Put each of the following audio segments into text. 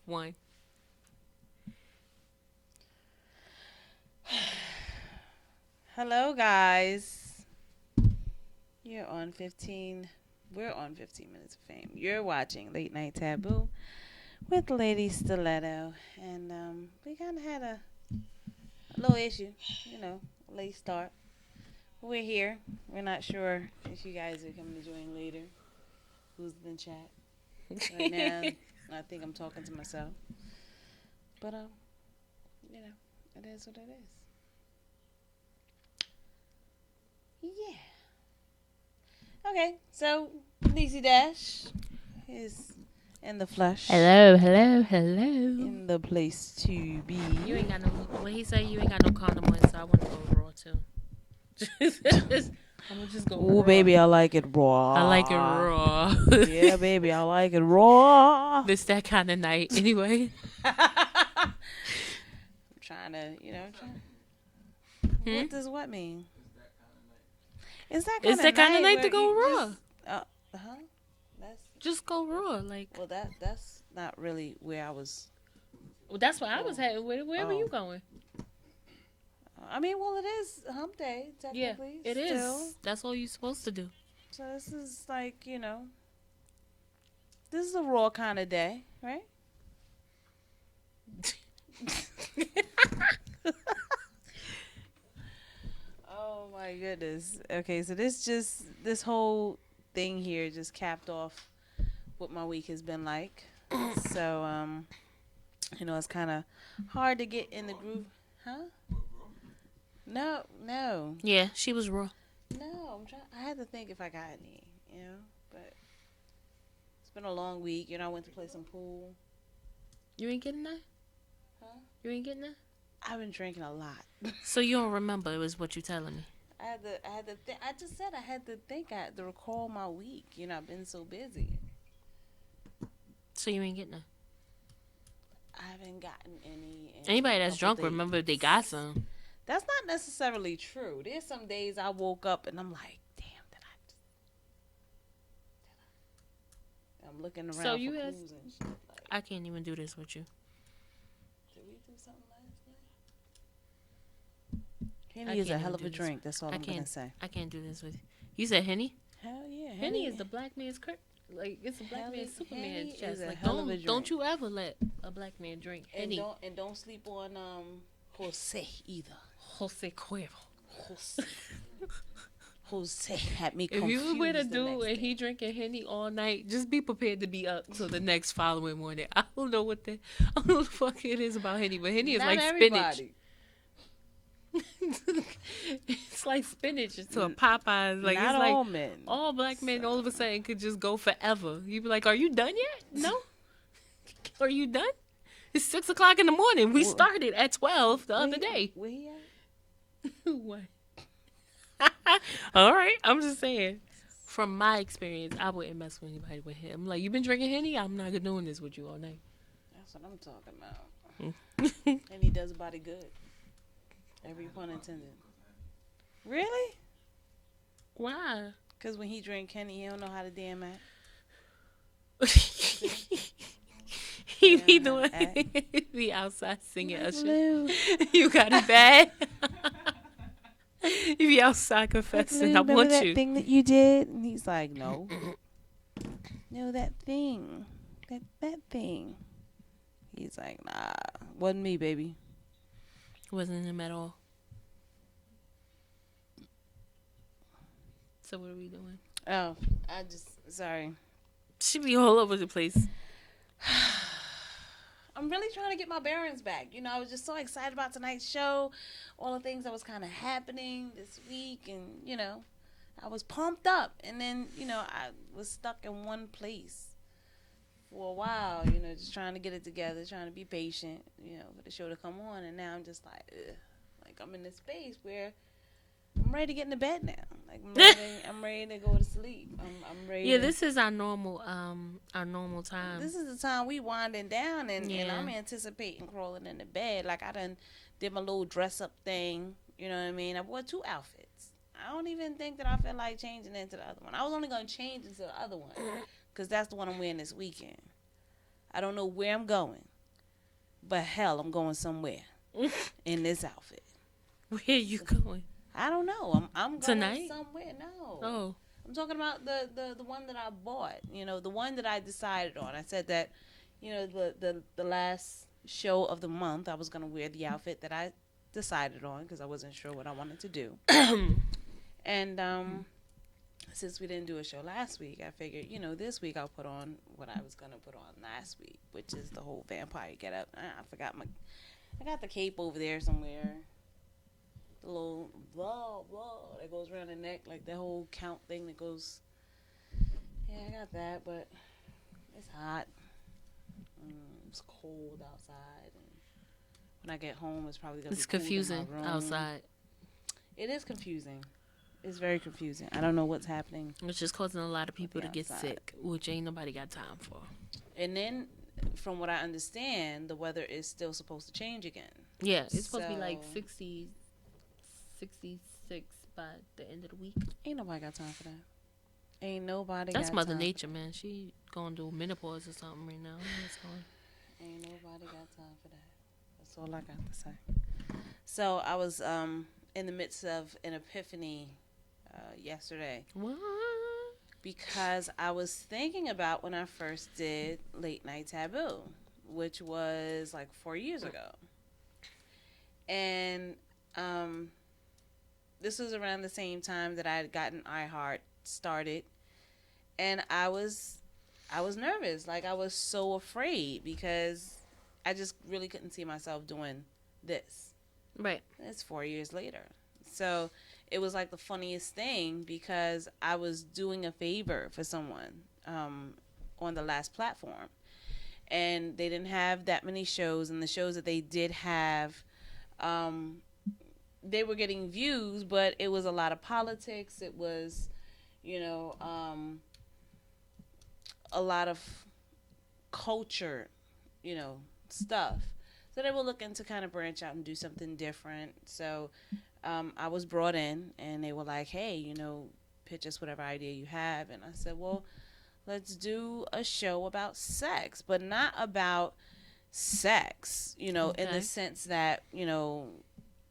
1. Hello, guys. You're on 15. We're on 15 Minutes of Fame. You're watching Late Night Taboo with Lady Stiletto. And we kind of had a little issue, a late start. We're here. We're not sure if you guys are coming to join later. Who's in the chat? Right now, I think I'm talking to myself. But, it is what it is. Yeah. Okay, so Niecey Dash is in the flesh. Hello, hello, hello. In the place to be. You ain't got no. What he say? You ain't got no condom in, so I want to go raw too. I'm gonna just go. Ooh, raw. baby, I like it raw. I like it raw. Yeah, baby, I like it raw. This that kind of night, anyway. I'm trying to, What does what mean? It's that kind of night to go raw. That's Just go raw, like. well, that's not really where I was. Well, that's where I was headed. Where were you going? I mean, well, it is hump day, Yeah, technically. it still. is. That's all you're supposed to do. So this is like, this is a raw kind of day, right? Oh my goodness. Okay, so this whole thing here just capped off what my week has been like. So it's kind of hard to get in the groove, huh? No. Yeah, she was raw. No, I'm trying. I had to think if I got any, but it's been a long week. I went to play some pool. You ain't getting that? Huh? You ain't getting that? I've been drinking a lot. So you don't remember? It was what you telling me. I had to think. I just said I had to think. I had to recall my week. I've been so busy. So you ain't getting that. I haven't gotten any. Anybody that's drunk remember if they got some. That's not necessarily true. There's some days I woke up and I'm like, damn, I'm looking around So for you clues and shit. Like, I can't even do this with you. did we do something last night? Henny is a hell of a drink. That's all I'm gonna say. I can't do this with you. You said Henny? Hell yeah, Henny is the black man's like it's a black man's Superman Henny chest. is a Like hell of a drink. don't you ever let a black man drink Henny. And don't sleep on Jose either. Jose Cuervo. Jose had me If confused. you with a the dude next and day. he drinking Henny all night, just be prepared to be up till the next following morning. I don't know what the fuck it is about Henny, but Henny is Not like everybody. spinach. It's like spinach to a Popeyes. Like Not it's like all men. all black men all of a sudden could just go forever. You be like, "Are you done yet? No. Are you done? It's 6:00 in the morning. We started at 12 the other day. Where he at? What? All right, I'm just saying. From my experience, I wouldn't mess with anybody with him. I'm like, you been drinking Henny? I'm not doing this with you all night. That's what I'm talking about. And he does body good. Every pun intended. Really? Why? Because when he drink Henny, he don't know how to damn act. He Yeah, be how doing to act. the outside singing Like, Usher. Lou, You got it bad. You be outside like, confessing. Lou, I remember want that you. thing that you did? And he's like, no. No, that thing. That thing. He's like, nah. Wasn't me, baby. Wasn't him at all. So what are we doing? Oh, sorry. She be all over the place. I'm really trying to get my bearings back. I was just so excited about tonight's show, all the things that was kind of happening this week, and I was pumped up. And then I was stuck in one place for a while. Just trying to get it together, trying to be patient. For the show to come on, and now I'm just like, ugh. Like I'm in this space where I'm ready to get into bed now. Like I'm ready to go to sleep. I'm ready. Yeah, this is our normal time. This is the time we winding down, and Yeah. I'm anticipating crawling into bed. Like I done did my little dress up thing. You know what I mean? I wore 2 outfits. I don't even think that I feel like changing into the other one. I was only gonna change into the other one because that's the one I'm wearing this weekend. I don't know where I'm going. But hell, I'm going somewhere in this outfit. Where are you going? I don't know. I'm going Tonight? somewhere. No. Oh. I'm talking about the one that I bought. You know, the one that I decided on. I said that, the last show of the month I was gonna wear the outfit that I decided on because I wasn't sure what I wanted to do. And since we didn't do a show last week, I figured, this week I'll put on what I was gonna put on last week, which is the whole vampire get up. I got the cape over there somewhere. The little blah blah that goes around the neck, like the whole count thing that goes. Yeah, I got that, but it's hot. It's cold outside, and when I get home, it's probably gonna It's be cold confusing in my room. outside. It is confusing. It's very confusing. I don't know what's happening. It's just causing a lot of people to get outside. sick, which ain't nobody got time for. And then, from what I understand, the weather is still supposed to change again. Yeah, it's supposed to be like So- 60, 66 by the end of the week. Ain't nobody got time for that. Ain't nobody. That's got Mother time. Nature, man. She going through menopause or something right now. Ain't nobody got time for that. That's all I got to say. So I was in the midst of an epiphany yesterday What? because I was thinking about when I first did Late Night Taboo, which was like 4 years ago. And this was around the same time that I had gotten iHeart started. And I was nervous. Like, I was so afraid because I just really couldn't see myself doing this. Right. It's 4 years later. So it was like the funniest thing because I was doing a favor for someone on the last platform. And they didn't have that many shows. And the shows that they did have, they were getting views, but it was a lot of politics. It was, a lot of culture, stuff. So they were looking to kind of branch out and do something different. So I was brought in, and they were like, hey, pitch us whatever idea you have. And I said, well, let's do a show about sex, but not about sex, in the sense that,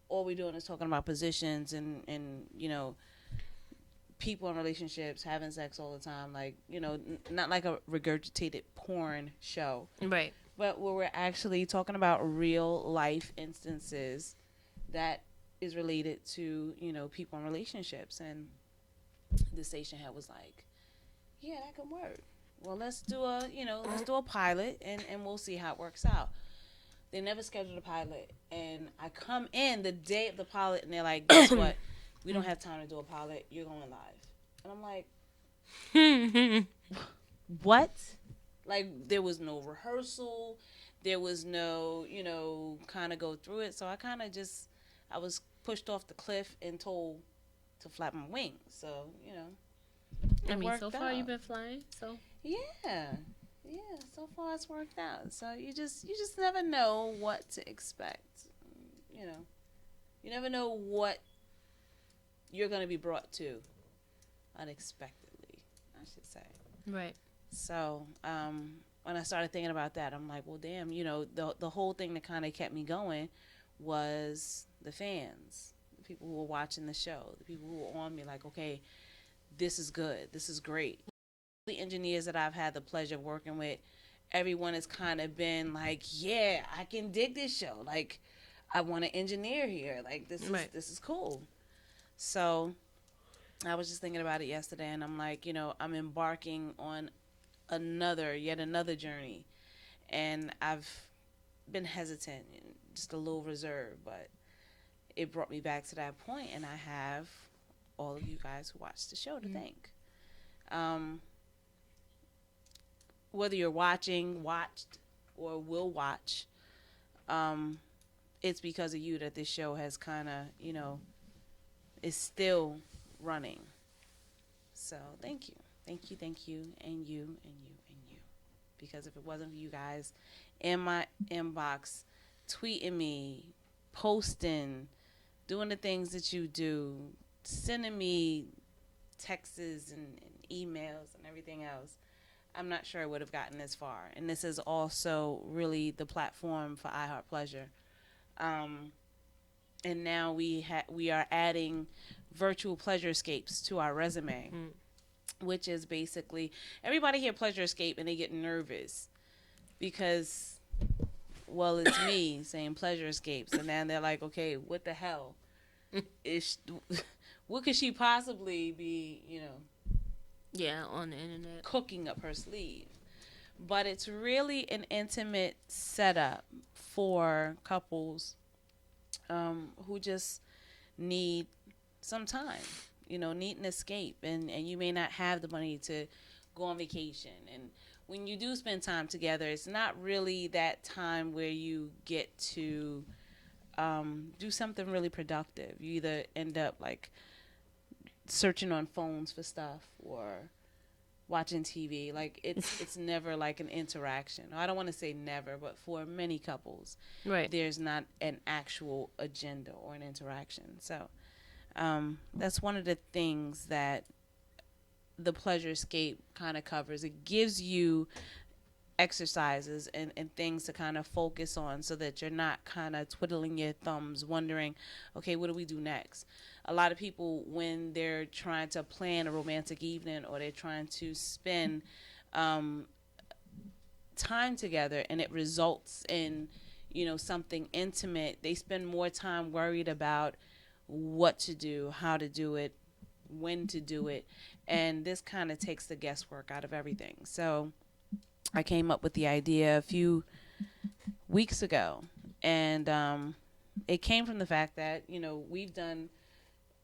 all we're doing is talking about positions and people in relationships having sex all the time, like, not like a regurgitated porn show. Right. But where we're actually talking about real life instances that is related to, people in relationships. And the station head was like, yeah, that could work. Well, let's do a pilot and we'll see how it works out. They never scheduled a pilot. And I come in the day of the pilot and they're like, guess what? We don't have time to do a pilot. You're going live. And I'm like, what? Like, there was no rehearsal. There was no, kind of go through it. So I was pushed off the cliff and told to flap my wings. So, I mean, so worked far out. you've been flying, so. Yeah, so far it's worked out. So you just never know what to expect. You never know what you're going to be brought to unexpectedly, I should say. Right. So when I started thinking about that, I'm like, well, damn, the whole thing that kind of kept me going was the fans, the people who were watching the show, the people who were on me like, okay, this is good, this is great. The engineers that I've had the pleasure of working with, everyone has kind of been like, yeah, I can dig this show. Like, I want to engineer here. Like, this is cool. So I was just thinking about it yesterday, and I'm like, I'm embarking on yet another journey. And I've been hesitant, just a little reserved, but it brought me back to that point, and I have all of you guys who watched the show to thank. Whether you're watched, or will watch, it's because of you that this show has kind of, is still running. So thank you, and you, and you, and you. Because if it wasn't for you guys in my inbox, tweeting me, posting, doing the things that you do, sending me texts and emails and everything else, I'm not sure I would have gotten this far. And this is also really the platform for iHeart Pleasure. Um, and now we are adding virtual pleasure escapes to our resume, Mm. which is basically everybody hear pleasure escape and they get nervous because, well, it's me saying pleasure escapes, and then they're like, okay, what the hell is what could she possibly be, Yeah, on the internet. cooking up her sleeve? But it's really an intimate setup for couples who just need some time, need an escape. And you may not have the money to go on vacation. And when you do spend time together, it's not really that time where you get to do something really productive. You either end up like searching on phones for stuff or watching TV. Like it's never like an interaction. I don't want to say never, but for many couples, Right. there's not an actual agenda or an interaction. So that's one of the things that the pleasure escape kind of covers. It gives you exercises and things to kind of focus on so that you're not kind of twiddling your thumbs wondering, okay, what do we do next? A lot of people, when they're trying to plan a romantic evening or they're trying to spend um, time together and it results in, something intimate, they spend more time worried about what to do, how to do it, when to do it. And this kind of takes the guesswork out of everything. So I came up with the idea a few weeks ago. And it came from the fact that, we've done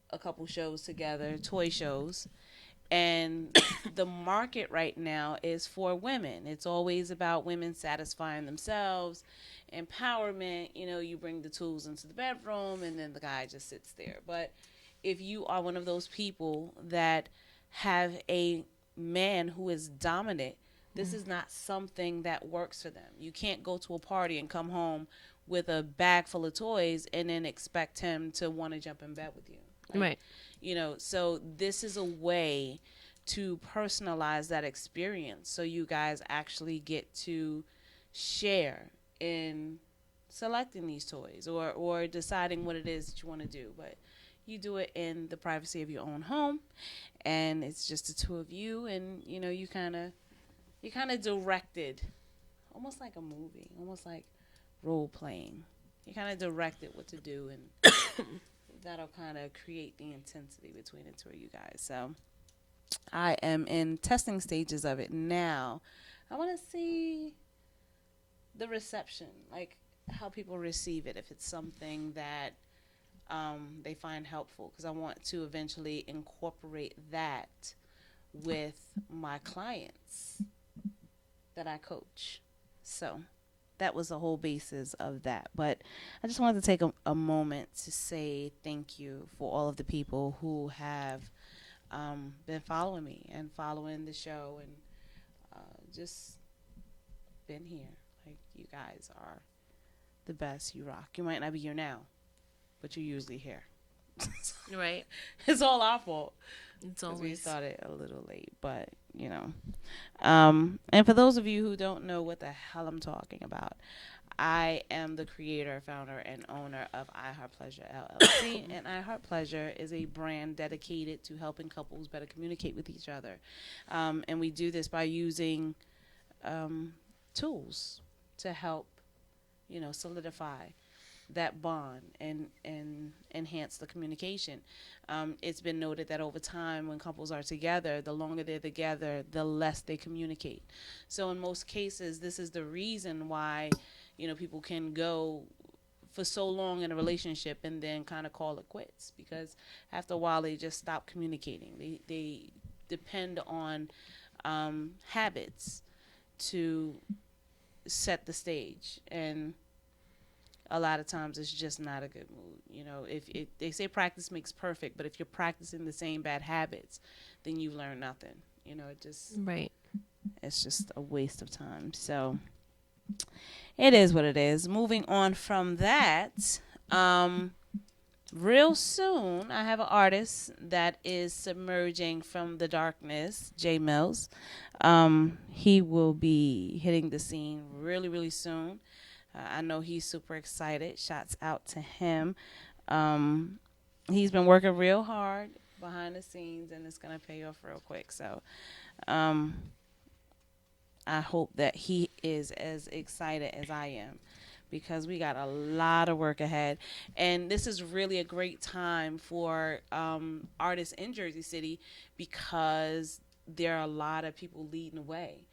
a couple shows together, toy shows. And the market right now is for women. It's always about women satisfying themselves, empowerment. You bring the tools into the bedroom and then the guy just sits there. But if you are one of those people that have a man who is dominant, this is not something that works for them. You can't go to a party and come home with a bag full of toys and then expect him to want to jump in bed with you. Like, Right. So this is a way to personalize that experience so you guys actually get to share in selecting these toys or deciding what it is that you want to do. But you do it in the privacy of your own home, and it's just the two of you, and you kind of directed, almost like a movie, almost like role playing. You kind of directed what to do, and that'll kind of create the intensity between the two of you guys. So I am in testing stages of it now. I want to see the reception, like how people receive it, if it's something that they find helpful, because I want to eventually incorporate that with my clients that I coach. So that was the whole basis of that. But I just wanted to take a moment to say thank you for all of the people who have been following me and following the show and just been here. Like, you guys are the best. You rock. You might not be here now, but you're usually here. Right. It's all our fault. It's Because we always. started a little late, but and for those of you who don't know what the hell I'm talking about, I am the creator, founder, and owner of iHeart Pleasure LLC, and iHeart Pleasure is a brand dedicated to helping couples better communicate with each other, and we do this by using tools to help, solidify that bond and enhance the communication. It's been noted that over time, when couples are together, the longer they're together, the less they communicate. So in most cases, this is the reason why, people can go for so long in a relationship and then kind of call it quits, because after a while they just stop communicating. They depend on habits to set the stage, and a lot of times it's just not a good mood. If they say practice makes perfect, but if you're practicing the same bad habits, then you've learned nothing. Right. It's just a waste of time. So it is what it is. Moving on from that, Real soon, I have an artist that is submerging from the darkness, Jay Mills. He will be hitting the scene really, really soon. I know he's super excited. Shouts out to him. Um, he's been working real hard behind the scenes, and it's gonna pay off real quick. So, um, I hope that he is as excited as I am because we got a lot of work ahead. And this is really a great time for artists in Jersey City because there are a lot of people leading the way.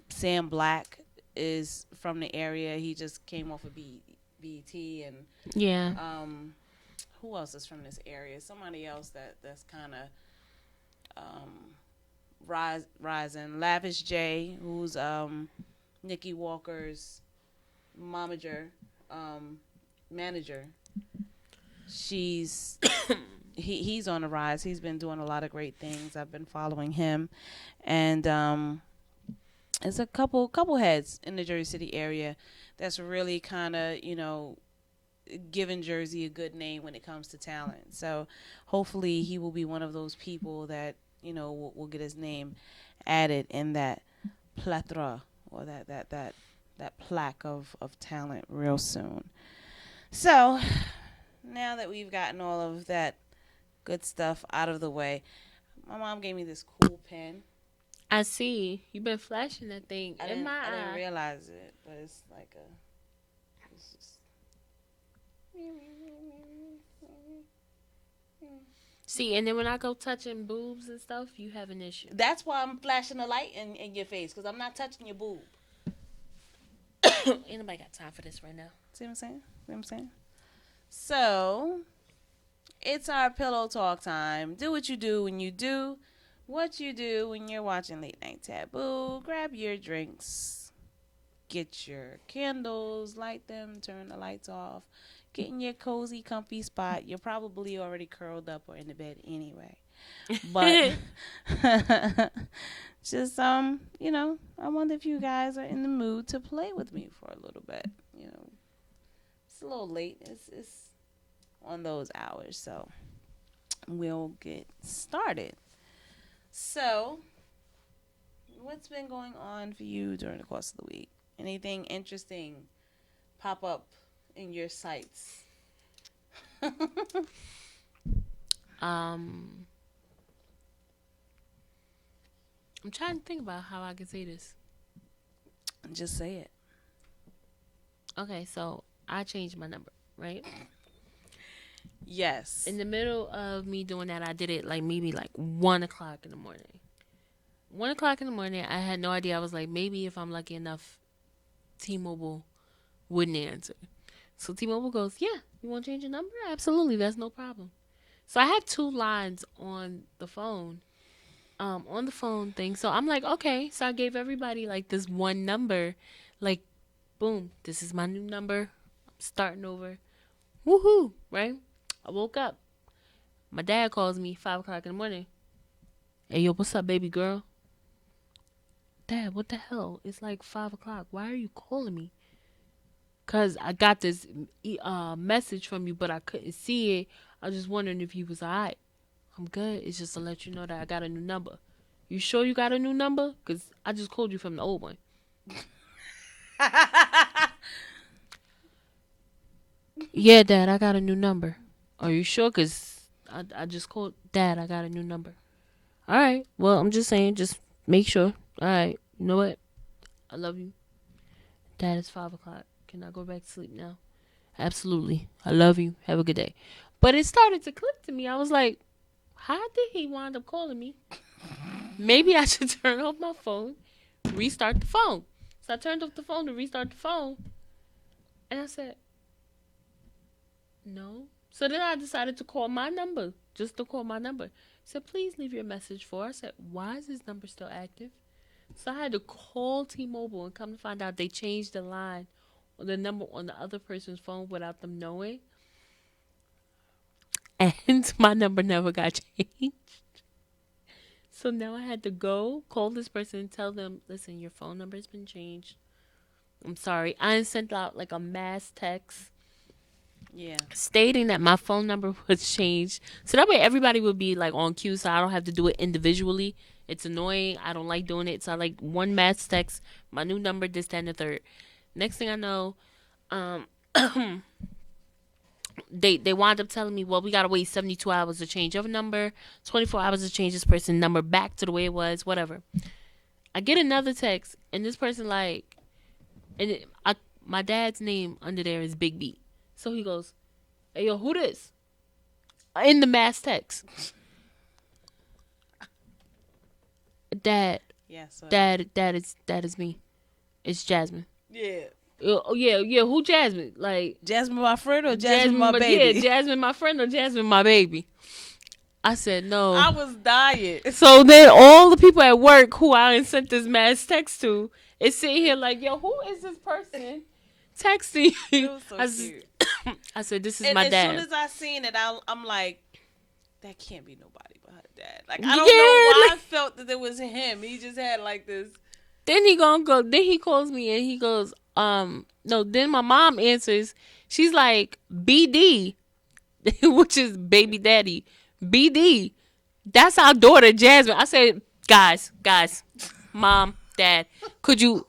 Sam Black is from the area. He just came off of BET. And Yeah. who else is from this area? Somebody else that's kind of rising. Lavish J, who's Nikki Walker's momager, manager. She's he's on the rise. He's been doing a lot of great things. I've been following him, and there's a couple heads in the Jersey City area that's really kind of giving Jersey a good name when it comes to talent. So hopefully he will be one of those people that will get his name added in that plethora or that plaque of talent real soon. So now that we've gotten all of that good stuff out of the way, my mom gave me this cool pen. I see. You've been flashing that thing in my I didn't eye. realize it, but it's like it's just. See, and then when I go touching boobs and stuff, you have an issue. That's why I'm flashing the light in your face because I'm not touching your boob. Ain't nobody got time for this right now. See what I'm saying? See what I'm saying? So, it's our pillow talk time. Do what you do when you do what you do when you're watching Late Night Taboo. Grab your drinks, get your candles, light them, turn the lights off, get in your cozy, comfy spot. You're probably already curled up or in the bed anyway. But just I wonder if you guys are in the mood to play with me for a little bit. It's a little late. It's on those hours, so we'll get started. So, what's been going on for you during the course of the week? Anything interesting pop up in your sights? I'm trying to think about how I can say this. Just say it. Okay, so I changed my number, right? Yes. In the middle of me doing that, I did it like maybe like 1 o'clock in the morning. 1 o'clock in the morning, I had no idea. I was like, maybe if I'm lucky enough, T-Mobile wouldn't answer. So T-Mobile goes, yeah, you want to change your number? Absolutely, that's no problem. So I had two lines on the phone thing. So I'm like, okay. So I gave everybody like this one number, like, boom, this is my new number. I'm starting over. Woohoo, right? I woke up. My dad calls me 5 o'clock in the morning. Hey, yo, what's up, baby girl? Dad, what the hell? It's like 5 o'clock. Why are you calling me? Cause I got this message from you, but I couldn't see it. I was just wondering if you was alright. I'm good. It's just to let you know that I got a new number. You sure you got a new number? Cause I just called you from the old one. Yeah, Dad, I got a new number. Are you sure? Cause I just called Dad. I got a new number. All right. Well, I'm just saying. Just make sure. All right. You know what? I love you. Dad, it's 5 o'clock. Can I go back to sleep now? Absolutely. I love you. Have a good day. But it started to click to me. I was like, how did he wind up calling me? Maybe I should turn off my phone, restart the phone. So I turned off the phone to restart the phone. And I said, no. So then I decided to call my number, just to call my number. He said, please leave your message for. I said, why is this number still active? So I had to call T-Mobile and come to find out they changed the line or the number on the other person's phone without them knowing. And my number never got changed. So now I had to go call this person and tell them, listen, your phone number has been changed. I'm sorry. I sent out like a mass text. Yeah. stating that my phone number was changed. So that way everybody would be like on cue so I don't have to do it individually. It's annoying. I don't like doing it. So I like one mass text, my new number, this, that, and the third. Next thing I know, um they wound up telling me, well, we gotta wait 72 hours to change your number, 24 hours to change this person's number back to the way it was, whatever. I get another text and this person like, my dad's name under there is Big B. So he goes, hey yo, who this? In the mass text. Dad, Yeah. So. that is me. It's Jasmine. Yeah. Oh yeah, yeah. Who Jasmine? Like Jasmine, my friend, or Jasmine, my baby? Yeah, Jasmine, my friend, or Jasmine, my baby. I said no. I was dying. So then all the people at work who I sent this mass text to is sitting here like, yo, who is this person texting? It was so I, cute. I said, this is And my as dad. soon as I seen it, I'm like, that can't be nobody but her dad. Like, I Yeah, don't know why like- I felt that it was him. He just had like this. Then he gonna go. Then he calls me and he goes, no. Then my mom answers. She's like, BD, which is baby daddy. BD, that's our daughter Jasmine. I said, guys, mom, dad, could you?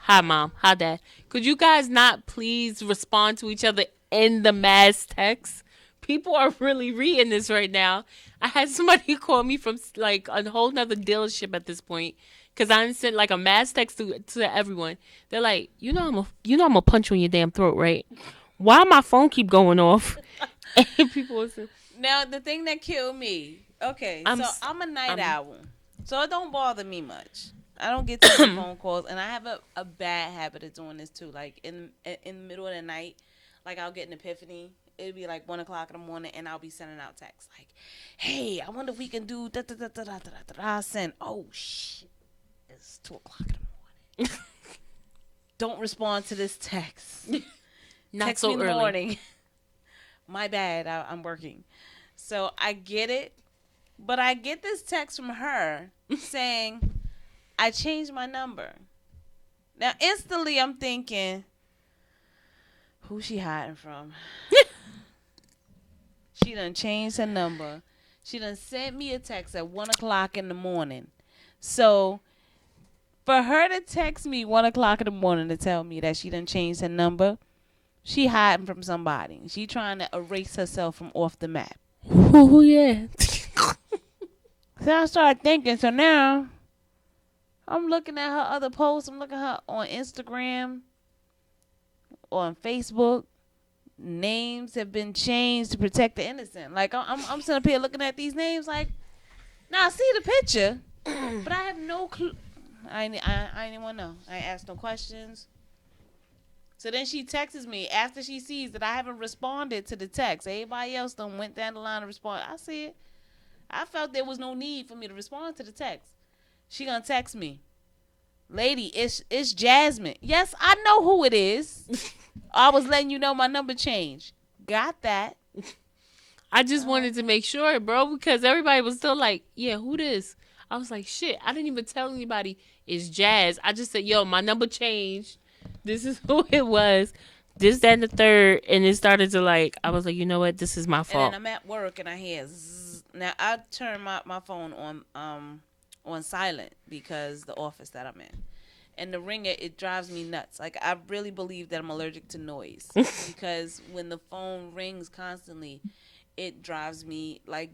Hi, mom. Hi, dad. Could you guys not please respond to each other in the mass text? People are really reading this right now. I had somebody call me from like a whole nother dealership at this point because I sent like a mass text to everyone. They're like, I'm gonna punch you in your damn throat, right? Why my phone keep going off? And people was Now, the thing that killed me. Okay, so I'm a night owl, so it don't bother me much. I don't get too many phone calls, and I have a bad habit of doing this too. Like in the middle of the night, like I'll get an epiphany. It'll be like 1:00 in the morning, and I'll be sending out texts like, "Hey, I wonder if we can do da da da da da da da." I send, "Oh shit, it's 2:00 in the morning." Don't respond to this text. not Text so me in the early. morning. My bad, I'm working. So I get it, but I get this text from her saying, I changed my number. Now, instantly, I'm thinking, who's she hiding from? She done changed her number. She done sent me a text at 1:00 in the morning. So, for her to text me 1:00 in the morning to tell me that she done changed her number, she hiding from somebody. She trying to erase herself from off the map. Oh yeah. So I started thinking, so now I'm looking at her other posts. I'm looking at her on Instagram, on Facebook. Names have been changed to protect the innocent. Like I'm sitting up here looking at these names. Like, now I see the picture, but I have no clue. I ain't want to know. I ain't asked no questions. So then she texts me after she sees that I haven't responded to the text. Everybody else done went down the line and responded. I see it. I felt there was no need for me to respond to the text. She gonna text me, lady, it's Jasmine. Yes, I know who it is. I was letting you know my number changed. Got that. I just wanted to make sure, bro, because everybody was still like, yeah, who this? I was like, shit, I didn't even tell anybody it's Jazz. I just said, yo, my number changed. This is who it was. This, that, and the third. And it started to like, I was like, you know what? This is my fault. And then I'm at work and I hear zzz. Now I turn my phone on silent because the office that I'm in. And the ringer, it drives me nuts. Like, I really believe that I'm allergic to noise. Because when the phone rings constantly, it drives me like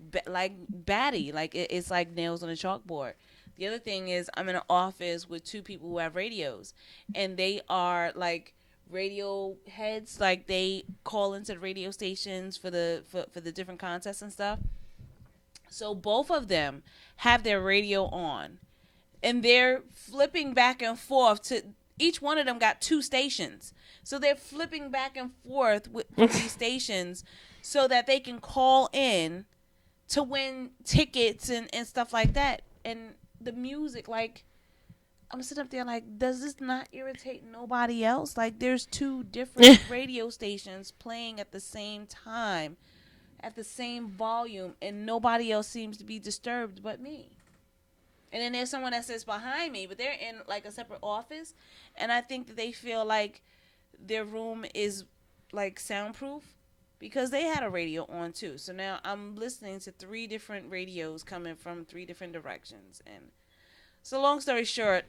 batty. Like, it's like nails on a chalkboard. The other thing is I'm in an office with two people who have radios. And they are, like, radio heads. Like, they call into the radio stations for the different contests and stuff. So both of them have their radio on. And they're flipping back and forth to each one of them got two stations. So they're flipping back and forth with these stations so that they can call in to win tickets and stuff like that. And the music, like, I'm sitting up there like, does this not irritate nobody else? Like, there's two different radio stations playing at the same time, at the same volume, and nobody else seems to be disturbed but me. And then there's someone that sits behind me, but they're in like a separate office. And I think that they feel like their room is like soundproof. because they had a radio on too. So now I'm listening to three different radios coming from three different directions. And so, long story short,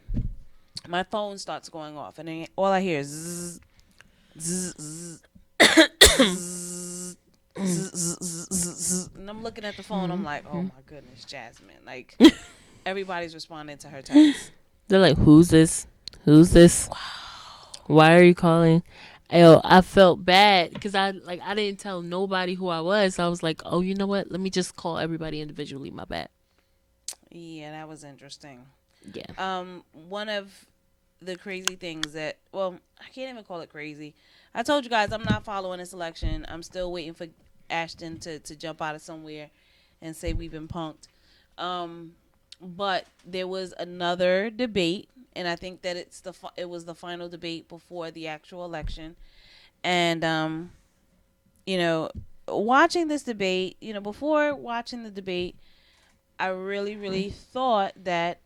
my phone starts going off, and then all I hear is zzz, zzz, zzz, zzz, zzz, zzz, zzz, zzz. And I'm looking at the phone. I'm like, oh my goodness, Jasmine. Like, everybody's responding to her text. They're like, who's this? Who's this? Why are you calling? Yo, I felt bad because I didn't tell nobody who I was. So I was like, oh, you know what? Let me just call everybody individually. My bad. Yeah, that was interesting. Yeah. One of the crazy things that, well, I can't even call it crazy. I told you guys I'm not following this election. I'm still waiting for Ashton to jump out of somewhere and say we've been punked. But there was another debate, and I think that it was the final debate before the actual election. And you know, watching this debate, before watching the debate, I really, really thought that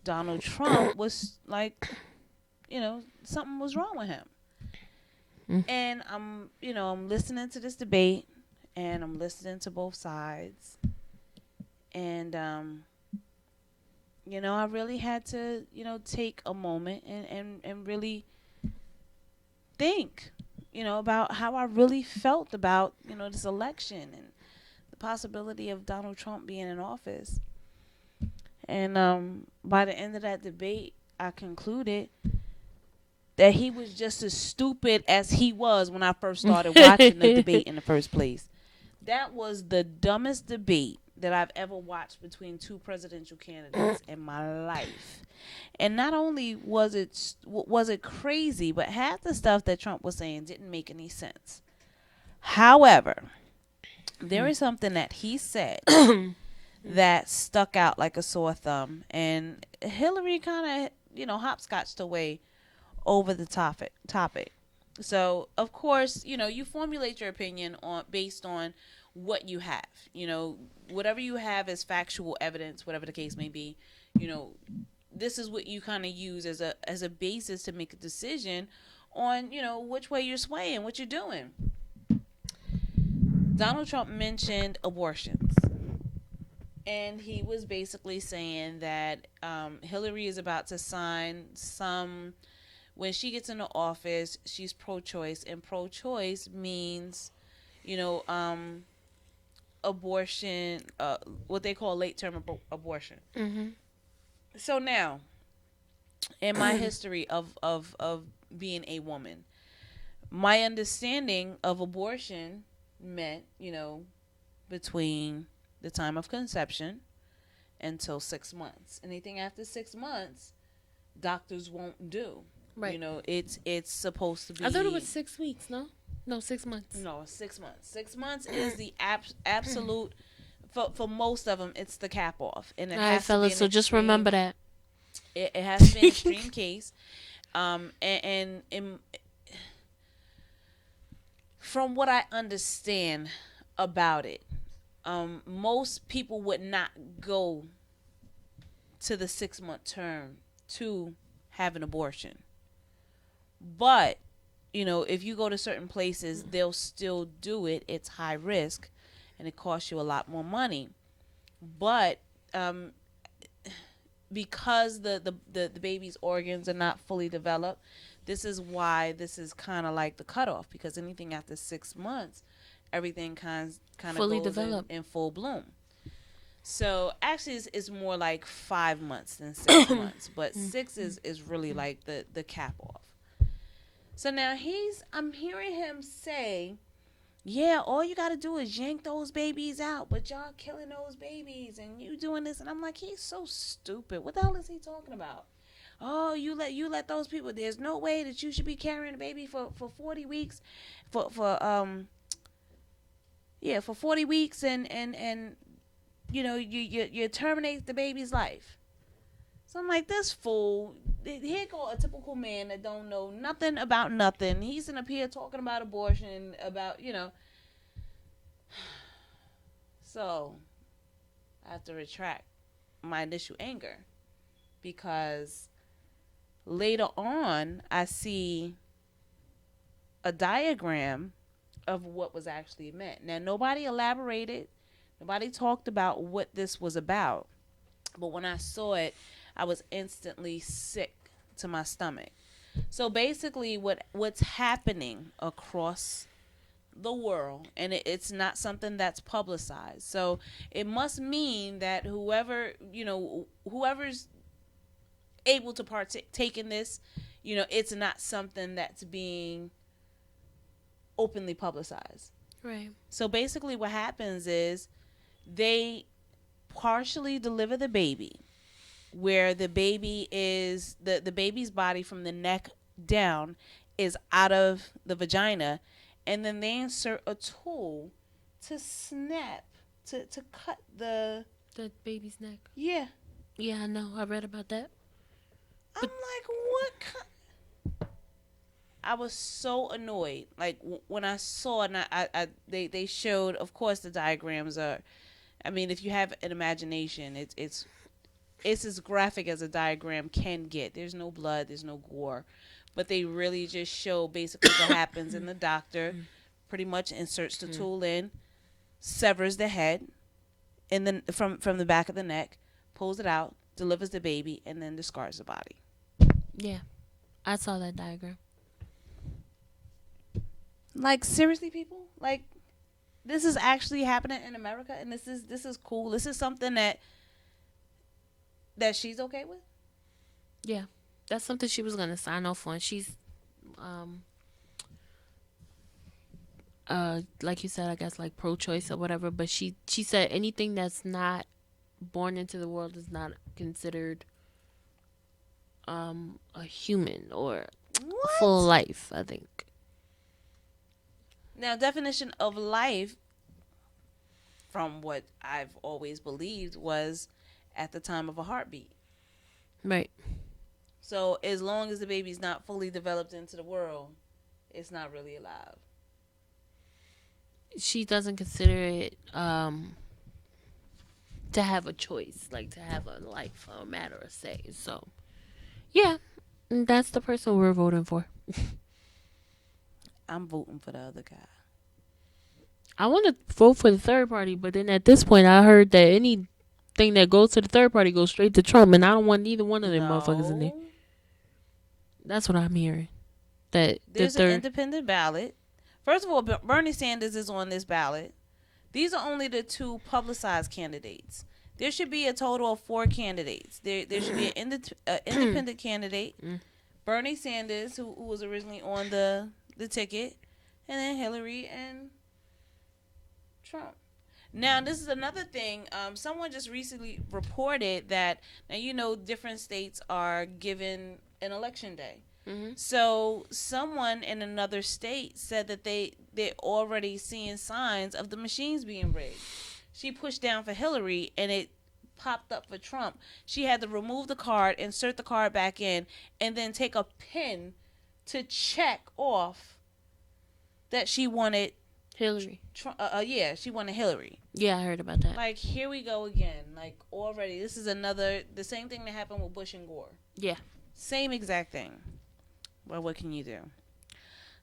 Donald Trump was like, something was wrong with him. And I'm listening to this debate, and I'm listening to both sides, and I really had to, take a moment and really think, about how I really felt about, this election and the possibility of Donald Trump being in office. And by the end of that debate, I concluded that he was just as stupid as he was when I first started watching the debate in the first place. That was the dumbest debate that I've ever watched between two presidential candidates in my life. And not only was it crazy, but half the stuff that Trump was saying didn't make any sense. However, there is something that he said that stuck out like a sore thumb, and Hillary kind of, hopscotched away over the topic. So, of course, you formulate your opinion based on what you have. Whatever you have as factual evidence, whatever the case may be, this is what you kind of use as a basis to make a decision on, which way you're swaying, what you're doing. Donald Trump mentioned abortions. And he was basically saying that Hillary is about to sign some. When she gets into office, she's pro-choice, and pro-choice means, you know, abortion, what they call late-term abortion. Mm-hmm. So now, in my history of being a woman, my understanding of abortion meant, between the time of conception until 6 months. Anything after 6 months, doctors won't do. Right. It's supposed to be. I thought it was 6 weeks. No, 6 months. No, 6 months. 6 months is the absolute. For most of them, it's the cap off, and it All right, has to be fellas. an So just extreme- remember that. It has to be an extreme case. And from what I understand about it, most people would not go to the 6 month term to have an abortion. But, if you go to certain places, they'll still do it. It's high risk, and it costs you a lot more money. But because the baby's organs are not fully developed, this is why this is kind of like the cutoff, because anything after 6 months, everything kind of Fully goes developed. in full bloom. So actually, it's more like 5 months than 6 months, but six is really like the cap off. So now I'm hearing him say, yeah, all you got to do is yank those babies out, but y'all killing those babies and you doing this. And I'm like, he's so stupid. What the hell is he talking about? Oh, you let those people. There's no way that you should be carrying a baby for 40 weeks, for 40 weeks, and you terminate the baby's life. So I'm like, this fool. Here go a typical man that don't know nothing about nothing. He's in up here talking about abortion, about So I have to retract my initial anger, because later on I see a diagram of what was actually meant. Now, nobody elaborated, nobody talked about what this was about, but when I saw it, I was instantly sick to my stomach. So basically, what's happening across the world, and it's not something that's publicized. So it must mean that whoever's able to partake in this, it's not something that's being openly publicized. Right. So basically, what happens is they partially deliver the baby, where the baby is the baby's body from the neck down is out of the vagina, and then they insert a tool to snap to cut The baby's neck. yeah. Yeah, I know. I read about that. I'm like, what I was so annoyed. Like when I saw it, and they showed, of course, the diagrams are. I mean, if you have an imagination, it's as graphic as a diagram can get. There's no blood, there's no gore, but they really just show basically what happens. And the doctor pretty much inserts the tool in, severs the head, and then from the back of the neck, pulls it out, delivers the baby, and then discards the body. Yeah, I saw that diagram. Like seriously, people, like this is actually happening in America, and this is cool. This is something that she's okay with. Yeah, that's something she was gonna sign off on. She's, um, like you said, I guess like pro-choice or whatever. But she said anything that's not born into the world is not considered a human or a full What? life. I think. Now, definition of life, from what I've always believed, was at the time of a heartbeat. Right. So as long as the baby's not fully developed into the world, it's not really alive. She doesn't consider it to have a choice, like to have a life, a matter of say. So, yeah, that's the person we're voting for. I'm voting for the other guy. I want to vote for the third party, but then at this point, I heard that anything that goes to the third party goes straight to Trump, and I don't want neither one of them motherfuckers in there. No. That's what I'm hearing. That the There's an third. independent ballot. First of all, Bernie Sanders is on this ballot. These are only the two publicized candidates. There should be a total of 4 candidates. There should be an independent candidate, Bernie Sanders, who was originally on the ticket, and then Hillary and Trump. Now, this is another thing. Someone just recently reported that, now, different states are given an election day. Mm-hmm. So someone in another state said that they're already seeing signs of the machines being rigged. She pushed down for Hillary and it popped up for Trump. She had to remove the card, insert the card back in, and then take a pin to check off that she wanted Hillary. yeah, she wanted Hillary. Yeah, I heard about that. Like, here we go again. Like, already, this is the same thing that happened with Bush and Gore. Yeah. Same exact thing. Well, what can you do?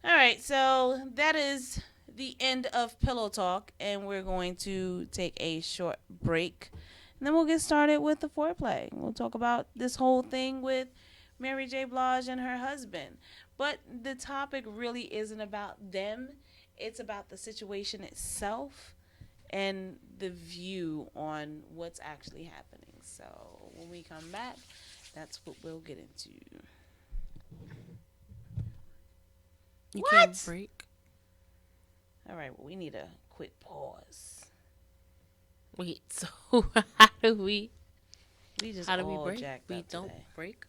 All right, so that is the end of Pillow Talk, and we're going to take a short break. And then we'll get started with the foreplay. We'll talk about this whole thing with Mary J. Blige and her husband. But the topic really isn't about them. It's about the situation itself and the view on what's actually happening. So when we come back, that's what we'll get into. You What? can't break. All right, well, we need a quick pause. Wait, so how do we We how do we all break? jacked We up don't today. break.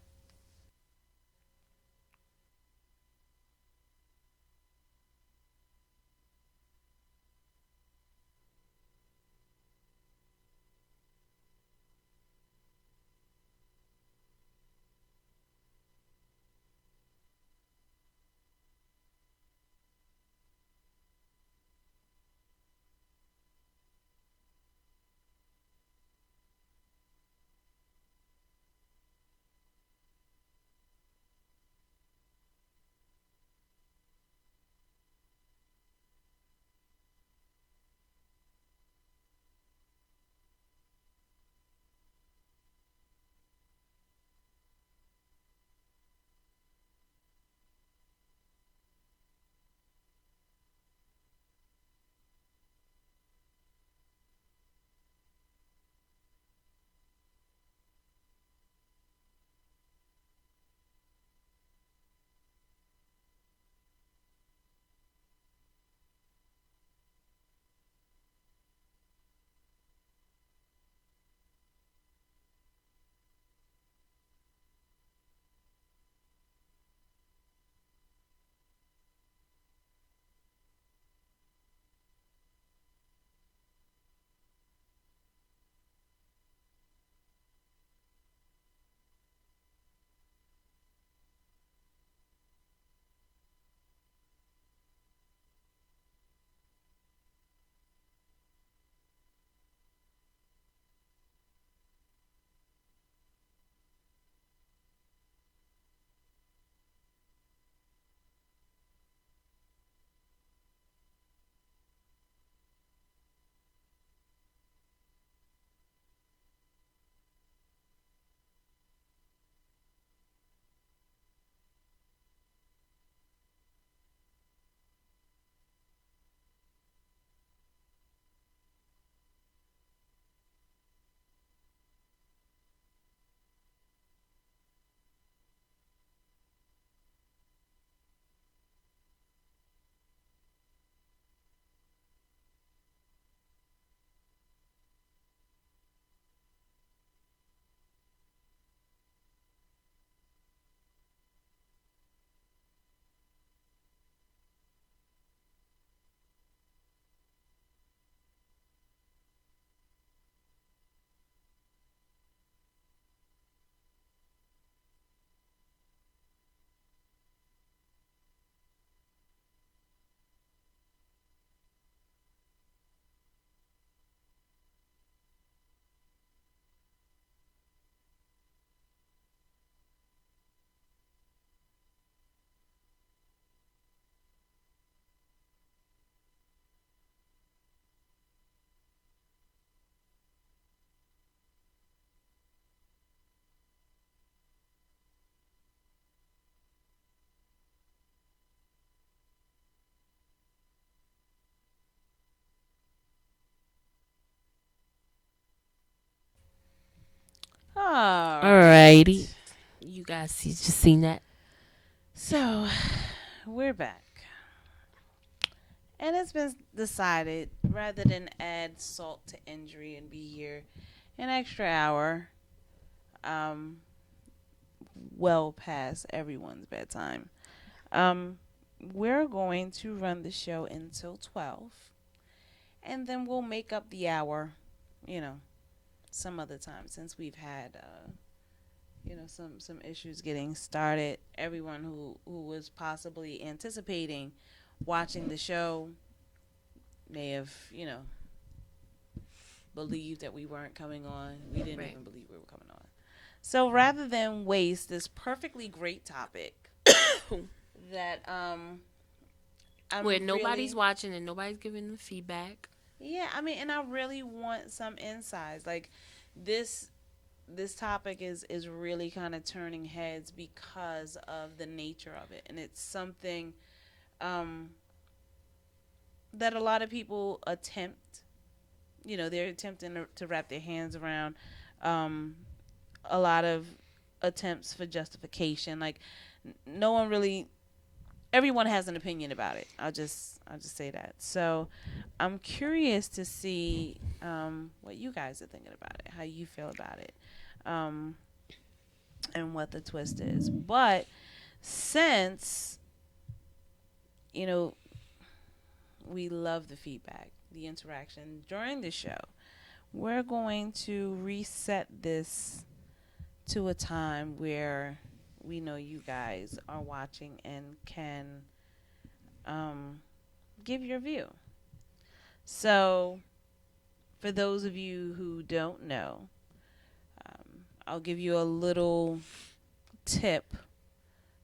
All Alrighty. right. You guys just seen that? So, we're back. And it's been decided rather than add salt to injury and be here an extra hour, um, well past everyone's bedtime, um, we're going to run the show until 12. And then we'll make up the hour, you know, some other time since we've had some issues getting started. Everyone who was possibly anticipating watching the show may have believed that we weren't coming on. We didn't Right. even believe we were coming on. So rather than waste this perfectly great topic that Where I'm nobody's really, watching and nobody's giving the feedback. yeah, I mean, and I really want some insights. Like this this topic is really kind of turning heads because of the nature of it, and it's something um that a lot of people attempt. They're attempting to wrap their hands around. Um, a lot of attempts for justification. Like no one really. Everyone has an opinion about it. I'll just say that. So I'm curious to see what you guys are thinking about it, how you feel about it, um, and what the twist is. But since you know we love the feedback, the interaction during the show, we're going to reset this to a time where we know you guys are watching and can um, give your view. So, for those of you who don't know, I'll give you a little tip,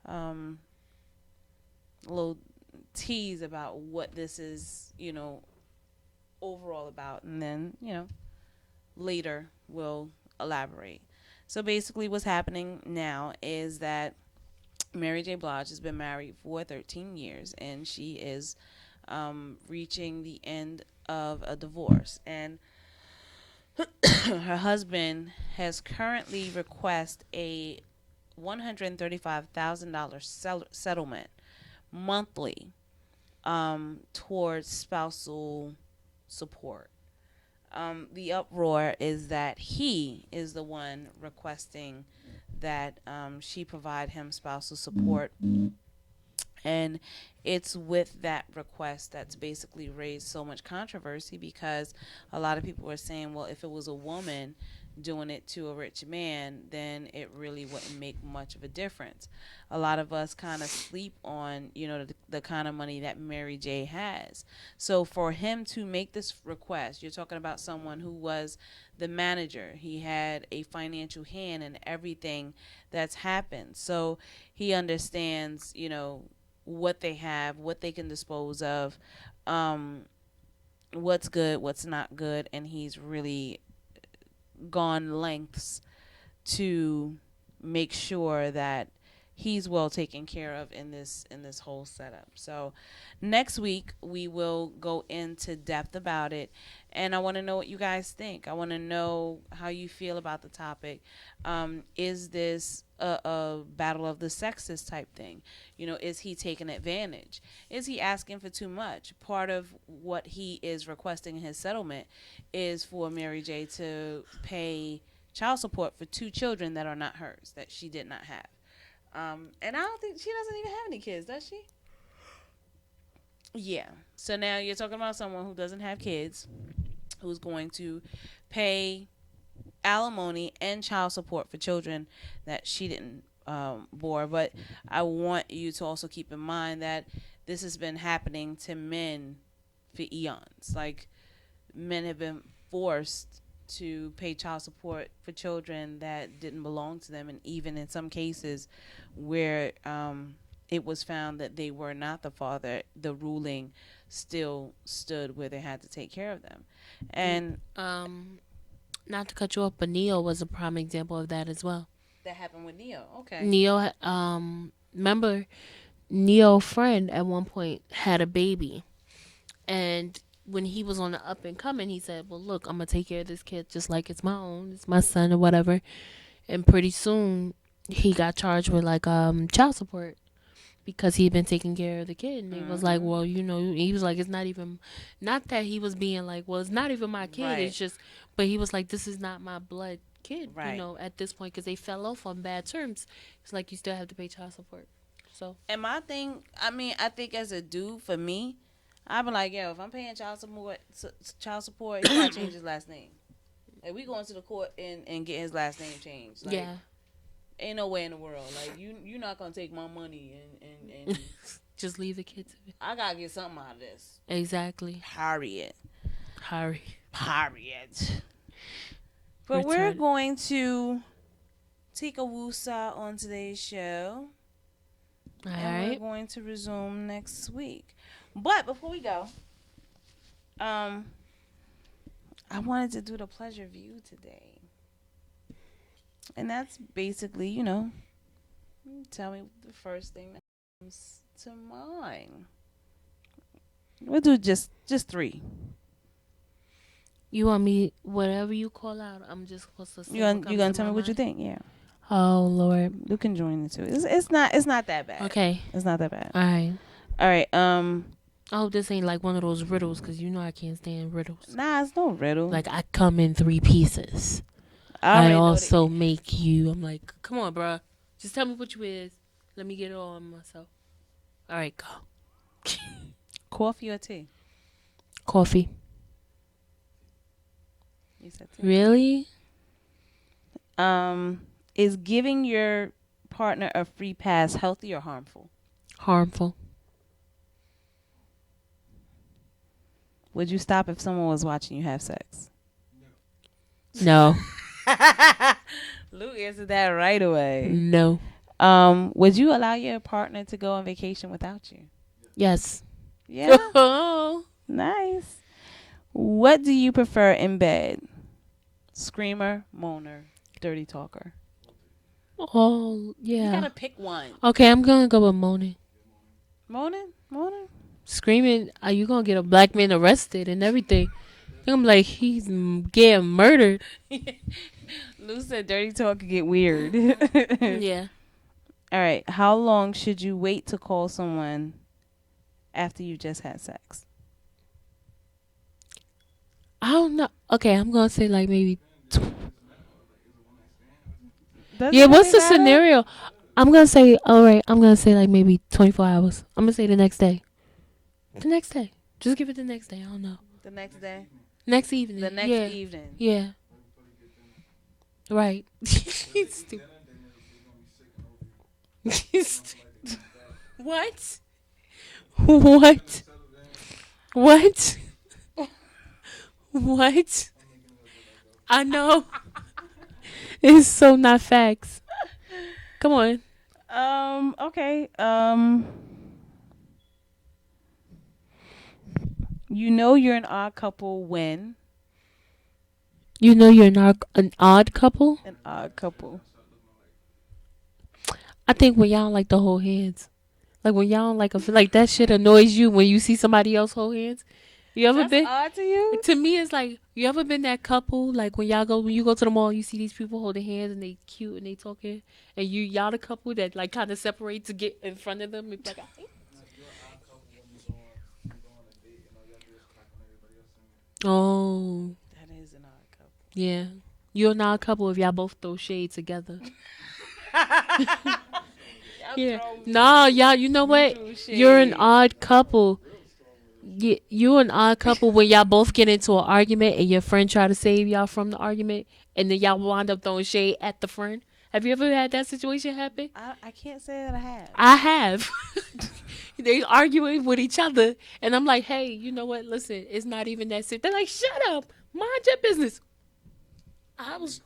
a little tease about what this is, overall about, and then, later we'll elaborate. So, basically, what's happening now is that Mary J. Blige has been married for 13 years, and she is reaching the end of a divorce. And her husband has currently requested a $135,000 settlement monthly towards spousal support. The uproar is that he is the one requesting that she provide him spousal support, and it's with that request that's basically raised so much controversy because a lot of people are saying, well, if it was a woman doing it to a rich man, then it really wouldn't make much of a difference. A lot of us kind of sleep on, the kind of money that Mary J has. So for him to make this request, you're talking about someone who was the manager. He had a financial hand in everything that's happened. So he understands, what they have, what they can dispose of, um, what's good, what's not good, and he's really gone lengths to make sure that he's well taken care of in this whole setup. So next week we will go into depth about it, and I want to know what you guys think. I want to know how you feel about the topic. Is this a battle of the sexes type thing? Is he taking advantage? Is he asking for too much? Part of what he is requesting in his settlement is for Mary J to pay child support for two children that are not hers, that she did not have. And I don't think she doesn't even have any kids, does she? Yeah. So now you're talking about someone who doesn't have kids, who's going to pay alimony and child support for children that she didn't bore. But I want you to also keep in mind that this has been happening to men for eons. Like, men have been forced to pay child support for children that didn't belong to them, and even in some cases where it was found that they were not the father, the ruling still stood where they had to take care of them. And Not to cut you off, but Neo was a prime example of that as well. that happened with Neo. Okay. Neo, remember Neo friend at one point had a baby, and when he was on the up and coming, he said, "Well, look, I'm gonna take care of this kid just like it's my own, it's my son or whatever." and pretty soon he got charged with like child support because he'd been taking care of the kid. And they was like, Mm-hmm. well, he was like, it's not even, not that he was being like, well, it's not even my kid. Right. It's just, but he was like, this is not my blood kid, Right. at this point, because they fell off on bad terms. It's like you still have to pay child support. So And my thing, I mean, I think as a dude, for me, I'd be like, yo, if I'm paying child support, he gotta change his last name. Like, we going to the court and get his last name changed. Like, yeah, ain't no way in the world. Like, you're not gonna take my money and just leave the kids. I gotta get something out of this. Exactly. Harriet. Hurry. Harriet. But we're Retarded. going to take a woosah on today's show. All And we're right. going to resume next week. But before we go, I wanted to do the pleasure view today. And that's basically, tell me the first thing that comes to mind. We'll do just 3. You want me, whatever you call out, I'm just supposed to say You what gonna comes you gonna to tell my me what you mind? think? Yeah, Oh, Lord. you can join it too. It's not that bad. Okay. It's not that bad. All right. All right. I hope this ain't like one of those riddles, because I can't stand riddles. Nah, it's no riddle. Like, I come in 3 pieces. I I already know also make you. I'm like, come on, bruh. Just tell me what you is. Let me get it all on myself. All right, go. coffee or tea. Coffee. You said tea. Really? Is giving your partner a free pass healthy or harmful? Harmful. Would you stop if someone was watching you have sex? No. Lou answered that right away. No. Would you allow your partner to go on vacation without you? Yes. Yeah. Oh. Nice. What do you prefer in bed? Screamer, moaner, dirty talker. Oh, You yeah. gotta pick one. Okay, I'm going to go with moaning. Moaning? Screaming, are you going to get a black man arrested and everything? I'm like, he's getting murdered. Lou said dirty talk could get weird. Yeah. All right. How long should you wait to call someone after you just had sex? I don't know. Okay, I'm going to say like maybe. Does Yeah, it what's really the matter? scenario? I'm going to say, all right, I'm going to say like maybe 24 hours. I'm going to say the next day. The next day. Just give it the next day. I don't know. The next day? Next evening. The next yeah. evening. Yeah. Right. He's stupid. What? What? What? What? I know. It's so not facts. Come on. Okay. You know you're an odd couple when You know you're an odd couple? an odd couple. I think when y'all don't like to hold hands. Like when y'all don't like like that shit annoys you when you see somebody else hold hands. You ever That's been? odd to you? To me, it's like, you ever been that couple, like when you go to the mall, you see these people holding hands and they cute and they talking, and y'all the couple that like kind of separate to get in front of them and be like, oh, That is an odd couple. yeah, you're not a couple if y'all both throw shade together. Yeah, no, y'all, you know what? You're an odd couple. You're an odd couple when y'all both get into an argument and your friend try to save y'all from the argument, and then y'all wind up throwing shade at the friend. Have you ever had that situation happen? I can't say that I have. I have. They arguing with each other, and I'm like, hey, you know what? Listen, it's not even that serious. They're like, shut up, mind your business. I was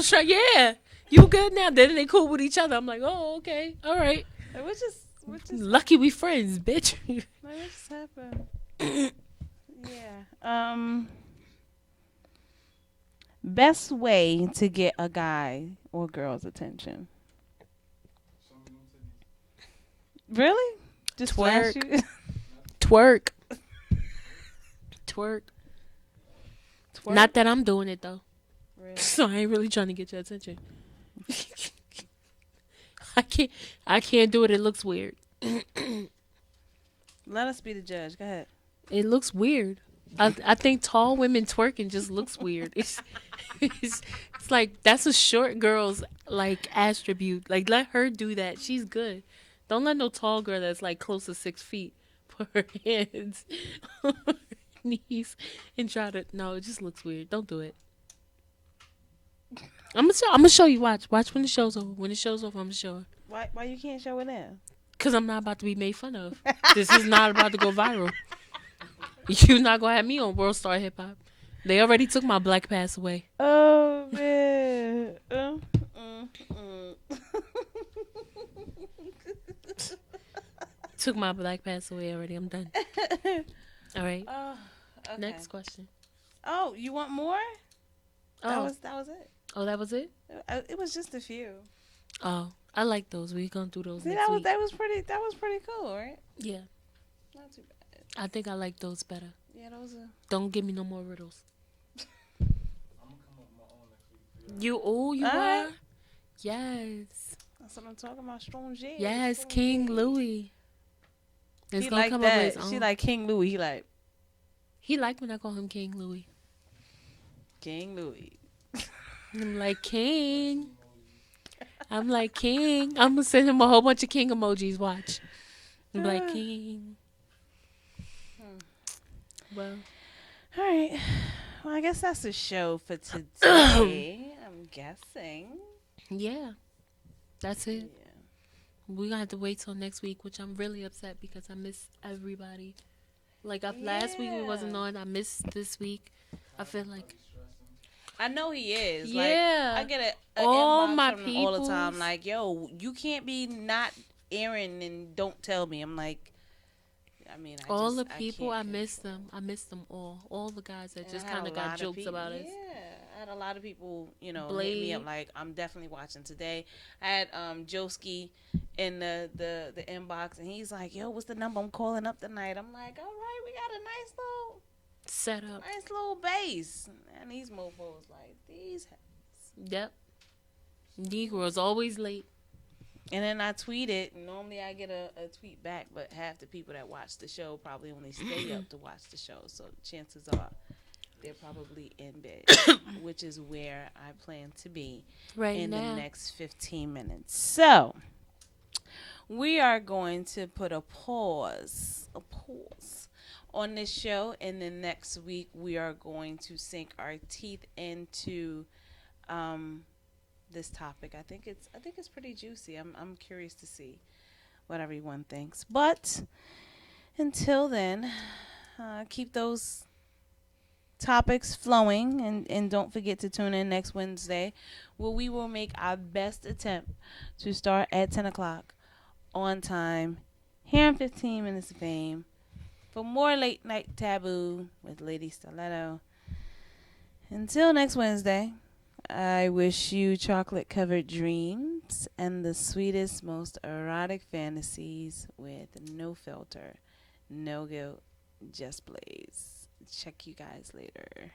trying, yeah. You good now? Then they cool with each other. I'm like, oh, okay, all right. Like, what just Lucky we friends, bitch. like, what just happened? Yeah. Best way to get a guy or girl's attention. Really? Just flash Twerk. you? Twerk. Twerk. Twerk? Not that I'm doing it though. Real. So I ain't really trying to get your attention. I can't. I can't do it. It looks weird. Let us be the judge. Go ahead. It looks weird. I think tall women twerking just looks weird. It's it's like that's a short girl's like attribute. Like let her do that. She's good. Don't let no tall girl that's like close to 6 feet put her hands on her knees and try to. No, it just looks weird. Don't do it. I'm gonna show you. Watch when the show's over. When the show's over, I'm gonna show her. Why you can't show it now? Cause I'm not about to be made fun of. This is not about to go viral. You're not gonna have me on World Star Hip Hop. They already took my Black Pass away. Oh man. Took my Black Pass away already. I'm done. All right. Oh, okay. Next question. Oh, you want more? That Oh, was it. oh, that was it. It was just a few. Oh, I like those. We gonna do those See, next week. that was pretty cool, right? Yeah, Not too bad. I think I like those better. Yeah, those are. Don't give me no more riddles. I'm gonna come up with my own next week for y'all. You Alright. are. Yes, That's what I'm talking about. Strong J. yes, Strong King J. Louis. It's He gonna like come up with that. his She own. like King Louis. He like He liked when I call him King Louis. King Louis. I'm like King. I'm like King. I'm gonna send him a whole bunch of King emojis. Watch. I'm like King. Well, All right. Well, I guess that's the show for today. I'm guessing. yeah, that's Yeah. it. We gonna have to wait till next week, which I'm really upset because I miss everybody. Like last week we wasn't Yeah. on. I missed this week. I feel like I know he is. Yeah. Like, I get a All inbox my from him all the time. peoples. Like, yo, you can't be not airing and don't tell me. I'm like, I mean, all the I people can't I miss control. them. I miss them all the guys that And just I had kind a of got lot jokes about us. Yeah, I had a lot of people, hit me Blade. up like, I'm definitely watching today. I had Joski in the inbox, and he's like, yo, what's the number? I'm calling up tonight. I'm like, all right, we got a Set up. nice little base. And these mofos like these. Yep. Negroes always late. And then I tweeted. Normally I get a tweet back, but half the people that watch the show probably only stay up to watch the show. So chances are they're probably in bed, which is where I plan to be Right in now. the next 15 minutes. So we are going to put a pause on this show, and then next week we are going to sink our teeth into this topic. I think it's pretty juicy. I'm curious to see what everyone thinks. But until then, keep those topics flowing, and don't forget to tune in next Wednesday, where we will make our best attempt to start at 10 o'clock on time here in 15 minutes of fame for more late night taboo with Lady Stiletto. Until next Wednesday, I wish you chocolate covered dreams and the sweetest, most erotic fantasies with no filter, no guilt, just blaze. Check you guys later.